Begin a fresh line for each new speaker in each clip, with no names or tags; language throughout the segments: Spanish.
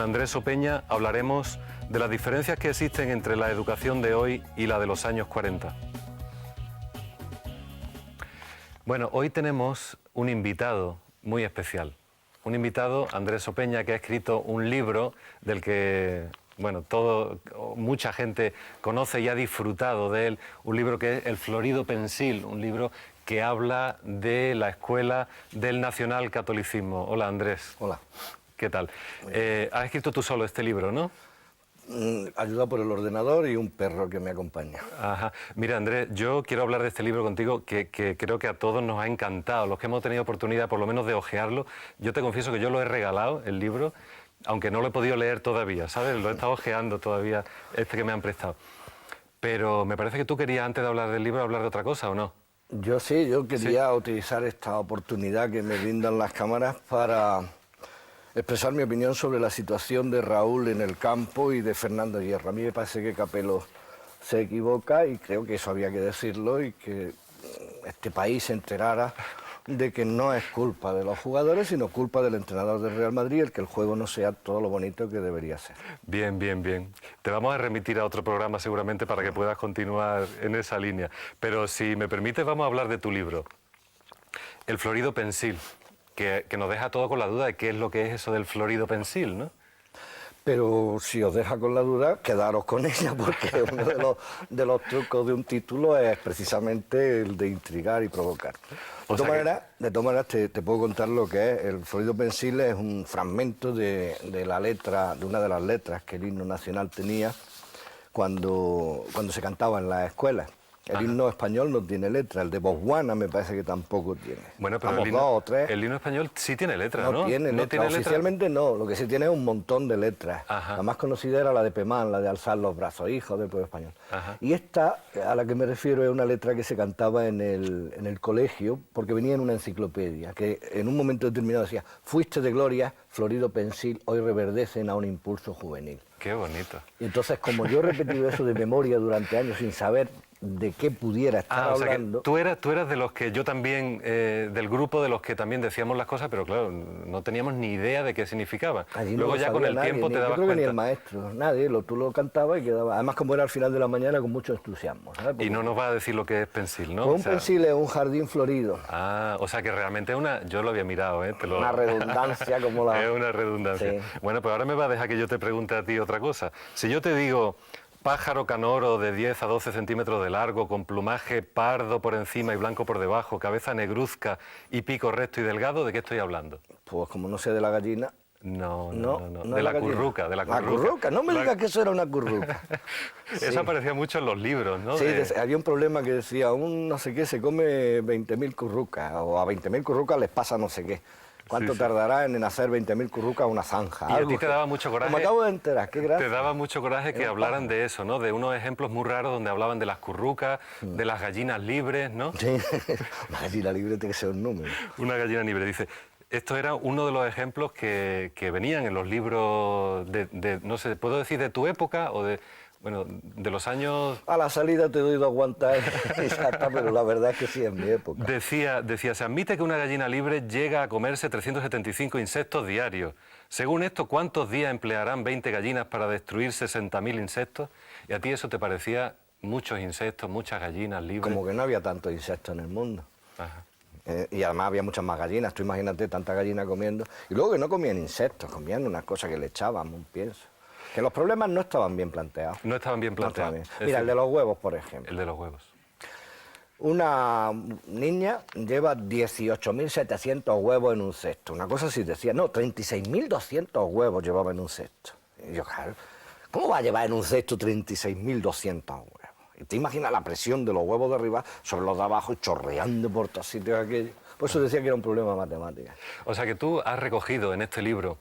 Andrés Opeña hablaremos de las diferencias que existen entre la educación de hoy y la de los años 40. Bueno, hoy tenemos un invitado muy especial. Un invitado, Andrés Opeña, que ha escrito un libro del que, bueno, mucha gente conoce y ha disfrutado de él. Un libro que es El Florido Pensil, un libro que habla de la escuela del nacionalcatolicismo. Hola, Andrés.
Hola.
¿Qué tal? Has escrito tú solo este libro, ¿no?
Ayuda por el ordenador y un perro que me acompaña.
Ajá. Mira, Andrés, yo quiero hablar de este libro contigo que creo que a todos nos ha encantado. Los que hemos tenido oportunidad por lo menos de hojearlo, yo te confieso que yo lo he regalado, el libro, aunque no lo he podido leer todavía, ¿sabes? Lo he estado hojeando todavía, este que me han prestado. Pero me parece que tú querías, antes de hablar del libro, hablar de otra cosa, ¿o no?
Yo quería utilizar esta oportunidad que me brindan las cámaras para expresar mi opinión sobre la situación de Raúl en el campo y de Fernando Hierro. A mí me parece que Capello se equivoca y creo que eso había que decirlo y que este país se enterara de que no es culpa de los jugadores, sino culpa del entrenador del Real Madrid el que el juego no sea todo lo bonito que debería ser.
Bien, bien, bien. Te vamos a remitir a otro programa seguramente para que puedas continuar en esa línea. Pero si me permites, vamos a hablar de tu libro, El Florido Pensil, que nos deja todo con la duda de qué es lo que es eso del Florido Pensil, ¿no?
Pero si os deja con la duda, quedaros con ella, porque uno de los trucos de un título es precisamente el de intrigar y provocar. De todas maneras, te puedo contar lo que es. El Florido Pensil es un fragmento de la letra, de una de las letras que el himno nacional tenía cuando se cantaba en las escuelas. El himno español no tiene letra, el de Botswana me parece que tampoco tiene.
Bueno, pero el himno español sí tiene letra, ¿no?
No tiene letra, oficialmente no, lo que sí tiene es un montón de letras. La más conocida era la de Pemán, la de alzar los brazos, hijo del pueblo español. Y esta, a la que me refiero, es una letra que se cantaba en el colegio, porque venía en una enciclopedia, que en un momento determinado decía: fuiste de gloria, Florido Pensil, hoy reverdecen a un impulso juvenil.
Qué bonito.
Y entonces, como yo he repetido eso de memoria durante años sin saber de qué pudiera estar hablando...
O sea que tú eras de los que yo también, del grupo de los que también decíamos las cosas, pero claro, no teníamos ni idea de qué significaban. Luego ya con el tiempo te dabas cuenta.
Yo creo que ni el maestro, nadie, tú lo cantabas y quedaba, además como era al final de la mañana, con mucho entusiasmo, ¿sabes?
Y no nos va a decir lo que es pensil, ¿no?
Pues un pensil es un jardín florido.
Ah, o sea que realmente es una... Yo lo había mirado, ¿eh?
Una redundancia como la...
Es una redundancia. Sí. Bueno, pues ahora me va a dejar que yo te pregunte a ti otra cosa. Si yo te digo... pájaro canoro de 10 a 12 centímetros de largo, con plumaje pardo por encima y blanco por debajo, cabeza negruzca y pico recto y delgado, ¿de qué estoy hablando?
Pues como no sé de la gallina...
No. De la curruca, de la curruca.
La curruca, no me digas que eso era una curruca.
Sí. Eso aparecía mucho en los libros, ¿no?
Sí, había un problema que decía, un no sé qué se come 20.000 currucas, o a 20.000 currucas les pasa no sé qué. ¿Cuánto tardará en hacer 20.000 currucas una zanja?
Y a ti te daba mucho coraje.
Me acabo de enterar, qué gracia.
Te daba mucho coraje que hablaran de eso, ¿no? De unos ejemplos muy raros donde hablaban de las currucas, de las gallinas libres, ¿no?
Sí, una gallina libre tiene que ser un número.
Una gallina libre, dice. Esto era uno de los ejemplos que venían en los libros no sé, ¿puedo decir de tu época o de... Bueno, de los años...
A la salida te doy 2 aguantar y ya está, pero la verdad es que sí, en mi época.
Decía, se admite que una gallina libre llega a comerse 375 insectos diarios. Según esto, ¿cuántos días emplearán 20 gallinas para destruir 60.000 insectos? ¿Y a ti eso te parecía muchos insectos, muchas gallinas libres?
Como que no había tantos insectos en el mundo. Y además había muchas más gallinas. Tú imagínate tanta gallina comiendo. Y luego que no comían insectos, comían unas cosas que le echábamos, un pienso. Que los problemas no estaban bien planteados.
No estaban bien planteados.
Mira, el de los huevos, por ejemplo.
El de los huevos.
Una niña lleva 18.700 huevos en un cesto. Una cosa así decía, no, 36.200 huevos llevaba en un cesto. Y yo, claro, ¿cómo va a llevar en un cesto 36.200 huevos? Y te imaginas la presión de los huevos de arriba sobre los de abajo y chorreando por todos sitios aquellos. Por eso decía que era un problema de matemáticas.
O sea que tú has recogido en este libro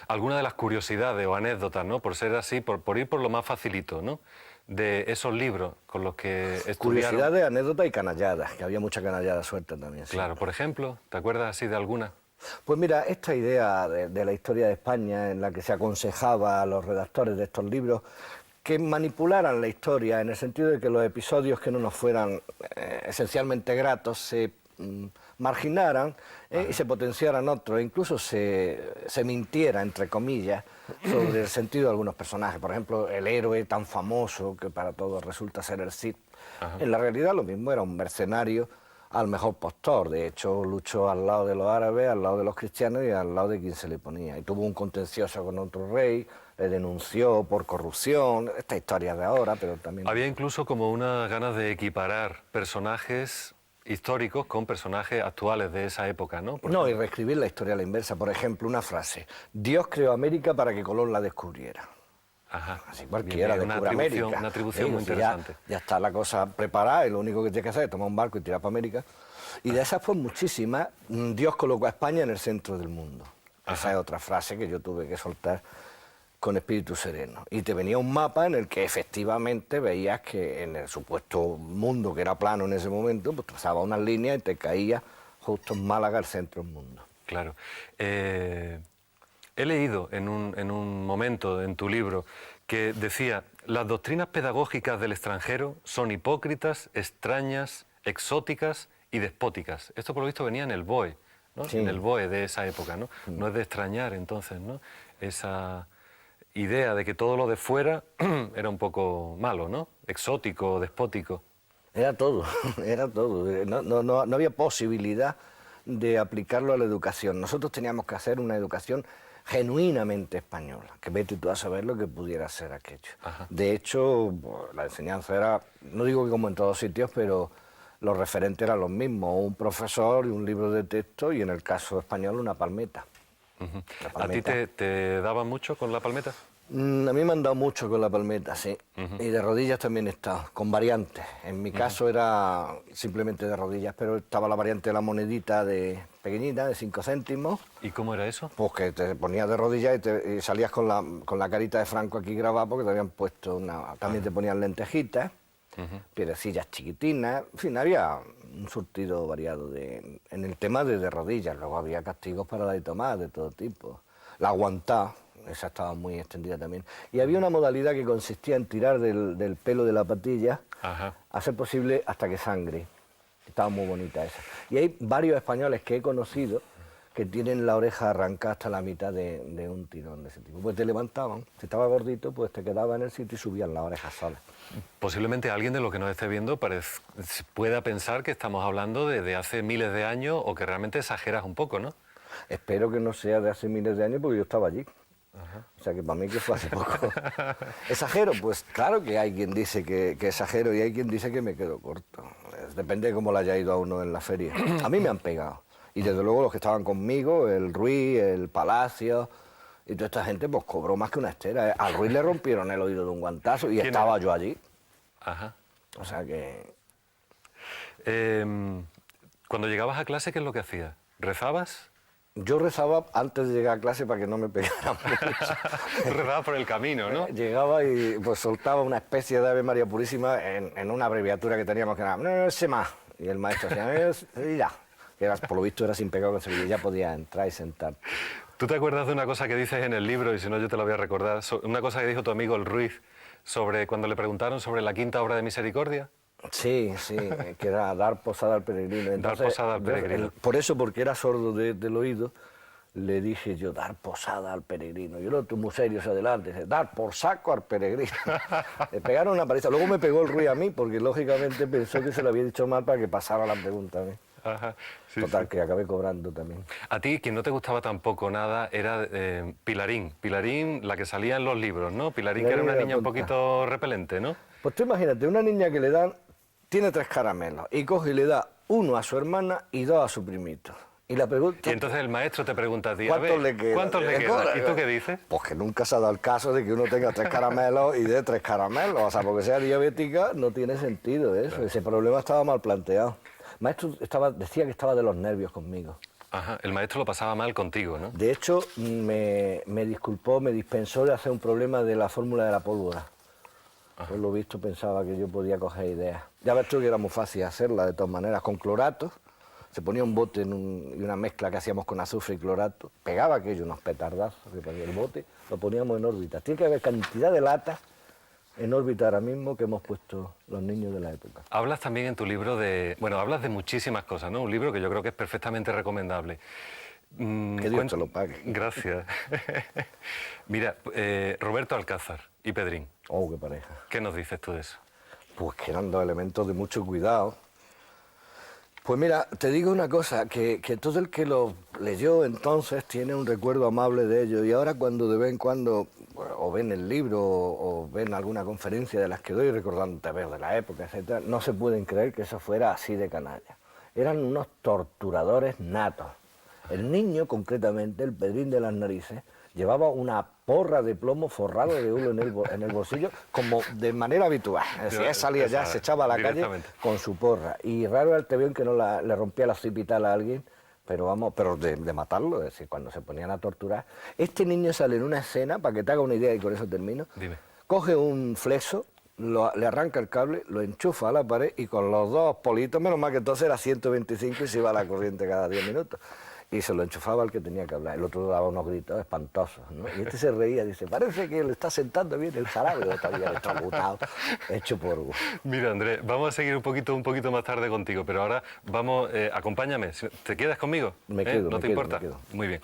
alguna de las curiosidades o anécdotas, ¿no? Por ser así, por ir por lo más facilito, ¿no? De esos libros con los que estudiaron.
Curiosidades, anécdotas y canalladas, que había mucha canallada suelta también. Sí.
Claro, por ejemplo, ¿te acuerdas así de alguna?
Pues mira, esta idea de la historia de España en la que se aconsejaba a los redactores de estos libros que manipularan la historia en el sentido de que los episodios que no nos fueran esencialmente gratos se marginaran y se potenciaran otros, incluso se mintiera, entre comillas, sobre el sentido de algunos personajes. Por ejemplo, el héroe tan famoso que para todos resulta ser el Cid. En la realidad lo mismo, era un mercenario al mejor postor. De hecho, luchó al lado de los árabes, al lado de los cristianos y al lado de quien se le ponía. Y tuvo un contencioso con otro rey, le denunció por corrupción, esta historia de ahora, pero también...
Había incluso como unas ganas de equiparar personajes históricos con personajes actuales de esa época, ¿no?
No, y reescribir la historia a la inversa. Por ejemplo, una frase: Dios creó América para que Colón la descubriera.
Ajá.
Así cualquiera descubre América.
Una atribución muy interesante.
Ya está la cosa preparada y lo único que tiene que hacer es tomar un barco y tirar para América. Y de esas pues muchísimas, Dios colocó a España en el centro del mundo. Esa es otra frase que yo tuve que soltar con espíritu sereno. Y te venía un mapa en el que efectivamente veías que en el supuesto mundo, que era plano en ese momento, pues trazaba unas líneas y te caía justo en Málaga, el centro del mundo.
Claro. He leído en un momento en tu libro que decía: las doctrinas pedagógicas del extranjero son hipócritas, extrañas, exóticas y despóticas. Esto por lo visto venía en el BOE, ¿no?
Sí.
En el BOE de esa época, ¿no? No es de extrañar entonces, ¿no? Esa idea de que todo lo de fuera era un poco malo, ¿no? Exótico, despótico.
Era todo, era todo. No había posibilidad de aplicarlo a la educación. Nosotros teníamos que hacer una educación genuinamente española, que vete tú a saber lo que pudiera ser aquello.
Ajá.
De hecho, la enseñanza era, no digo que como en todos sitios, pero los referentes eran los mismos: un profesor y un libro de texto, y en el caso español una palmeta.
Uh-huh.
La
¿A ti
palmeta.
te daban mucho con la palmeta?
A mí me han dado mucho con la palmeta, sí. Y de rodillas también he estado, con variantes. En mi caso era simplemente de rodillas, pero estaba la variante de la monedita pequeñita, de 5 céntimos.
¿Y cómo era eso?
Pues que te ponías de rodillas y salías con la carita de Franco aquí grabada, porque te habían puesto una... También te ponían lentejitas, piedrecillas chiquitinas. En fin, había un surtido variado en el tema de rodillas. Luego había castigos para dar y tomar de todo tipo. La aguantá, esa estaba muy extendida también. Y había una modalidad que consistía en tirar del pelo de la patilla, a ser posible hasta que sangre. Estaba muy bonita esa. Y hay varios españoles que he conocido que tienen la oreja arrancada hasta la mitad de un tirón de ese tipo. Pues te levantaban, si estaba gordito, pues te quedaba en el sitio y subían la oreja sola.
Posiblemente alguien de lo que nos esté viendo pueda pensar que estamos hablando de hace miles de años, o que realmente exageras un poco, ¿no?
Espero que no sea de hace miles de años, porque yo estaba allí. O sea que para mí que fue hace poco. ¿Exagero? Pues claro que hay quien dice que exagero y hay quien dice que me quedo corto. Depende de cómo le haya ido a uno en la feria. A mí me han pegado. Y desde luego los que estaban conmigo, el Ruiz, el Palacio y toda esta gente, pues cobró más que una estera. Al Ruiz le rompieron el oído de un guantazo y estaba yo allí.
Ajá.
O sea que...
Cuando llegabas a clase, ¿qué es lo que hacías? ¿Rezabas?
Yo rezaba antes de llegar a clase para que no me pegaran mucho.
Rezabas por el camino, ¿no?
Llegaba y pues soltaba una especie de Ave María Purísima en una abreviatura que teníamos que era no sé más. Y el maestro decía, y ya. Que era, por lo visto era sin pecado concebido, ya podía entrar y sentar.
¿Tú te acuerdas de una cosa que dices en el libro, y si no yo te la voy a recordar, una cosa que dijo tu amigo el Ruiz sobre cuando le preguntaron sobre la quinta obra de misericordia?
Sí, que era dar posada al peregrino. Entonces,
dar posada al peregrino.
Por eso, porque era sordo del oído, le dije yo, dar posada al peregrino. Y el otro muy serio se adelante, dice, dar por saco al peregrino. Le pegaron una paliza. Luego me pegó el Ruiz a mí, porque lógicamente pensó que se lo había dicho mal para que pasara la pregunta a mí.
Ajá, sí,
Total,
sí.
que acabé cobrando también.
A ti, quien no te gustaba tampoco nada, era Pilarín. Pilarín, la que salía en los libros, ¿no? Pilarín, que era una niña un poquito repelente, ¿no?
Pues tú imagínate, una niña que le dan, tiene 3 caramelos, y coge y le da 1 a su hermana y 2 a su primito. Y la pregunta...
Y entonces el maestro te pregunta a ti,
¿cuántos le quedan?
¿cuántos le quedan? ¿Y tú qué dices?
Pues que nunca se ha dado el caso de que uno tenga 3 caramelos y dé 3 caramelos. O sea, porque sea diabética no tiene sentido eso. Claro. Ese problema estaba mal planteado. El maestro decía que estaba de los nervios conmigo.
Ajá, el maestro lo pasaba mal contigo, ¿no?
De hecho, me disculpó, me dispensó de hacer un problema de la fórmula de la pólvora. Por lo visto pensaba que yo podía coger ideas. Ya ves tú que era muy fácil hacerla, de todas maneras, con clorato. Se ponía un bote y una mezcla que hacíamos con azufre y clorato. Pegaba aquello, unos petardazos, que ponía el bote, lo poníamos en órbita. Tiene que haber cantidad de latas en órbita ahora mismo que hemos puesto los niños de la época.
Hablas también en tu libro de... Bueno, hablas de muchísimas cosas, ¿no? Un libro que yo creo que es perfectamente recomendable.
Que Dios te lo pague.
Gracias. Mira, Roberto Alcázar y Pedrín.
Oh, qué pareja.
¿Qué nos dices tú de eso?
Pues que eran dos elementos de mucho cuidado. Pues mira, te digo una cosa, que todo el que lo leyó entonces tiene un recuerdo amable de ello, y ahora cuando de vez en cuando o ven el libro o ven alguna conferencia de las que doy recordando TV de la época, etcétera, no se pueden creer que eso fuera así de canalla. Eran unos torturadores natos. El niño, concretamente, el Pedrín de las narices, llevaba una porra de plomo forrado de hule en el bolsillo, como de manera habitual. Es decir, él salía ya, se echaba a la calle con su porra. Y raro era el tebión que no le rompía la occipital a alguien, pero vamos, pero de matarlo, es decir, cuando se ponían a torturar. Este niño sale en una escena, para que te haga una idea y con eso termino, coge un flexo, le arranca el cable, lo enchufa a la pared y con los dos politos, menos mal que entonces era 125 y se iba a la corriente cada 10 minutos. Y se lo enchufaba al que tenía que hablar. El otro daba unos gritos espantosos, ¿no? Y este se reía, dice, parece que le está sentando bien el salario, todavía electrocutado, hecho polvo.
Mira, Andrés, vamos a seguir un poquito más tarde contigo, pero ahora vamos, acompáñame. ¿Te quedas conmigo?
Me quedo,
¿No te importa?
me quedo.
Muy bien.